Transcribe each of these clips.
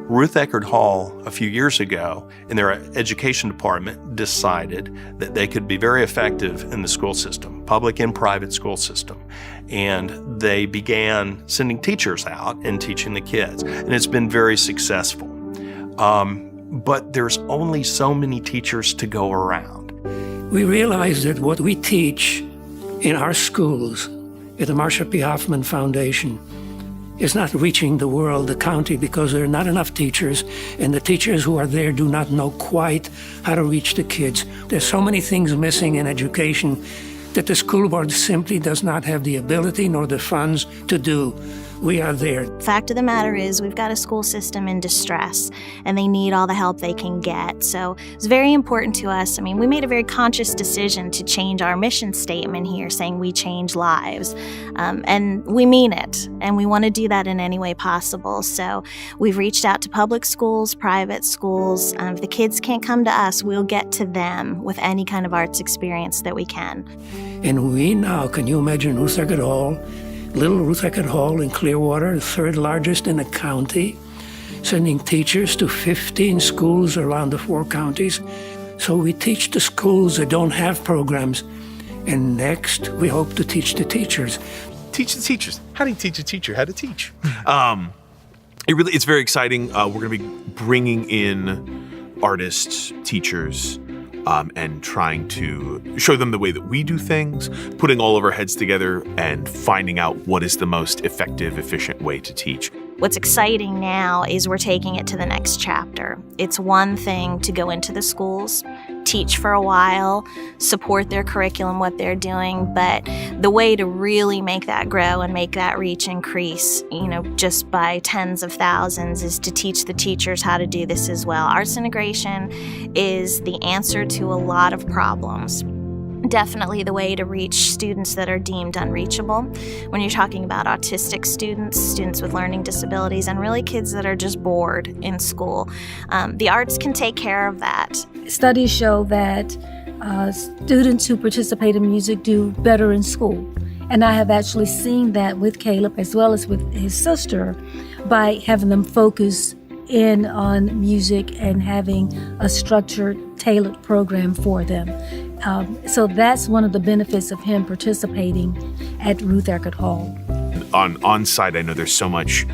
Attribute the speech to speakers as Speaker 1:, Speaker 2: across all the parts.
Speaker 1: Ruth Eckerd Hall, a few years ago, in their education department, decided that they could be very effective in the school system, public and private school system. And they began sending teachers out and teaching the kids. And it's been very successful. But there's only so many teachers to go around.
Speaker 2: We realize that what we teach in our schools at the Marsha P. Hoffman Foundation is not reaching the world, the county, because there are not enough teachers, and the teachers who are there do not know quite how to reach the kids. There's so many things missing in education that the school board simply does not have the ability nor the funds to do. We are there.
Speaker 3: Fact of the matter is, we've got a school system in distress, and they need all the help they can get. So it's very important to us. I mean, we made a very conscious decision to change our mission statement here, saying we change lives. And we mean it, and we want to do that in any way possible. So we've reached out to public schools, private schools. If the kids can't come to us, we'll get to them with any kind of arts experience that we can.
Speaker 2: And we now, can you imagine Ruth Eckerd Hall? Little Ruth Eckerd Hall in Clearwater, the third largest in the county, sending teachers to 15 schools around the 4 counties. So we teach the schools that don't have programs. And next, we hope to teach the teachers.
Speaker 4: Teach the teachers. How do you teach a teacher how to teach? It's very exciting. We're going to be bringing in artists, teachers, and trying to show them the way that we do things, putting all of our heads together and finding out what is the most effective, efficient way to teach.
Speaker 3: What's exciting now is we're taking it to the next chapter. It's one thing to go into the schools, teach for a while, support their curriculum, what they're doing, but the way to really make that grow and make that reach increase, just by tens of thousands, is to teach the teachers how to do this as well. Arts integration is the answer to a lot of problems. Definitely the way to reach students that are deemed unreachable. When you're talking about autistic students, students with learning disabilities, and really kids that are just bored in school, the arts can take care of that.
Speaker 5: Studies show that students who participate in music do better in school. And I have actually seen that with Caleb as well as with his sister by having them focus in on music and having a structured, tailored program for them. So that's one of the benefits of him participating at Ruth Eckerd Hall.
Speaker 4: On site, I know there's so much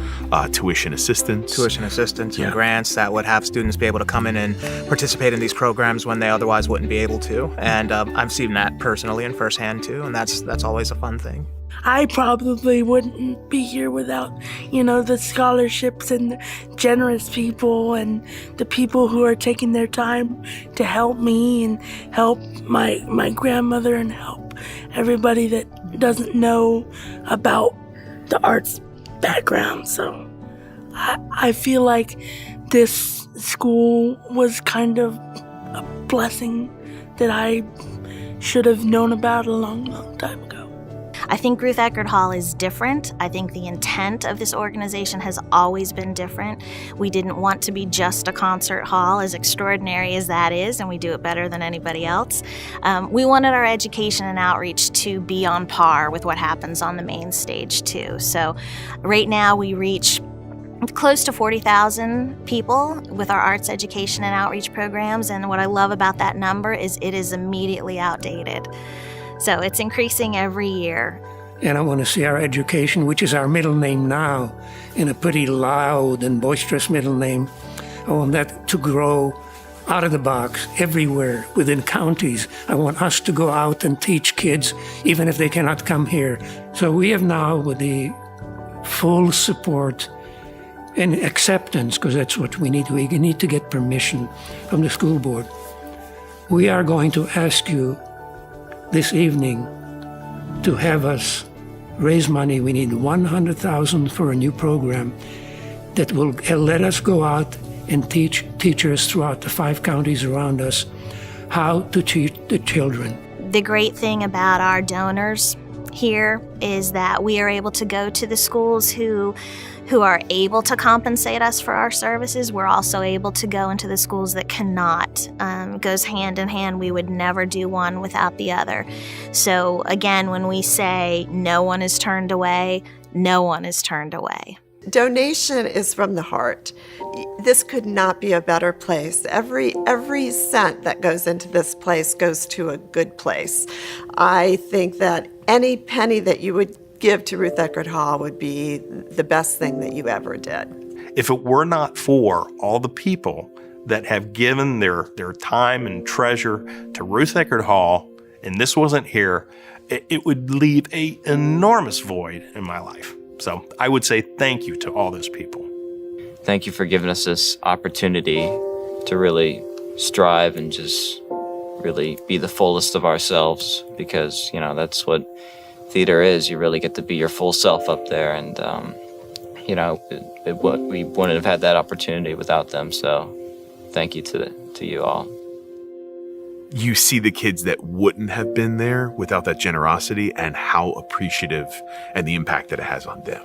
Speaker 4: tuition assistance.
Speaker 6: And grants that would have students be able to come in and participate in these programs when they otherwise wouldn't be able to. And I've seen that personally and firsthand too, and that's always a fun thing.
Speaker 7: I probably wouldn't be here without, the scholarships and the generous people and the people who are taking their time to help me and help my grandmother and help everybody that doesn't know about the arts background. So I feel like this school was kind of a blessing that I should have known about a long, long time ago.
Speaker 3: I think Ruth Eckerd Hall is different. I think the intent of this organization has always been different. We didn't want to be just a concert hall, as extraordinary as that is, and we do it better than anybody else. We wanted our education and outreach to be on par with what happens on the main stage too. So right now we reach close to 40,000 people with our arts education and outreach programs, and what I love about that number is it is immediately outdated. So it's increasing every year.
Speaker 2: And I want to see our education, which is our middle name now, in a pretty loud and boisterous middle name. I want that to grow out of the box everywhere within counties. I want us to go out and teach kids, even if they cannot come here. So we have now, with the full support and acceptance, because that's what we need to get permission from the school board. We are going to ask you this evening to have us raise money. We need $100,000 for a new program that will let us go out and teach teachers throughout the 5 counties around us how to teach the children.
Speaker 3: The great thing about our donors here is that we are able to go to the schools who are able to compensate us for our services. We're also able to go into the schools that cannot. Goes hand in hand. We would never do one without the other. So again, when we say no one is turned away, no one is turned away.
Speaker 8: Donation is from the heart. This could not be a better place. Every cent that goes into this place goes to a good place. I think that any penny that you would give to Ruth Eckerd Hall would be the best thing that you ever did.
Speaker 1: If it were not for all the people that have given their time and treasure to Ruth Eckerd Hall, and this wasn't here, it would leave an enormous void in my life. So I would say thank you to all those people.
Speaker 9: Thank you for giving us this opportunity to really strive and just really be the fullest of ourselves, because, that's what theater is. You really get to be your full self up there, and, we wouldn't have had that opportunity without them. So thank you to you all.
Speaker 4: You see the kids that wouldn't have been there without that generosity and how appreciative and the impact that it has on them.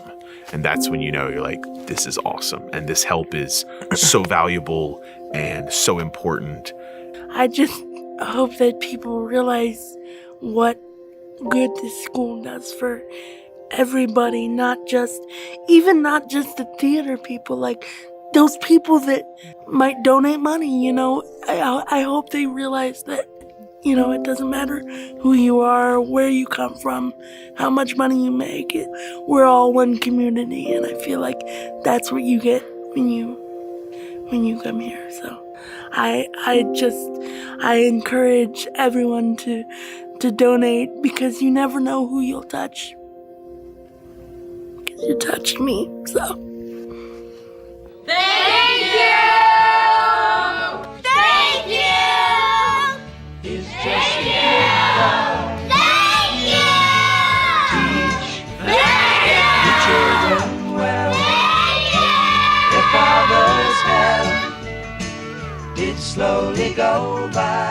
Speaker 4: And that's when you're like, this is awesome. And this help is so valuable and so important.
Speaker 7: I just hope that people realize what good this school does for everybody, not just the theater people, like those people that might donate money, I hope they realize that, it doesn't matter who you are, where you come from, how much money you make. We're all one community, and I feel like that's what you get when you come here. So I encourage everyone to donate, because you never know who you'll touch. Because you touched me, so.
Speaker 10: Thank you! Thank you! It's just thank you! Thank you! Teach the children well. Thank you! Their fathers have did slowly go by.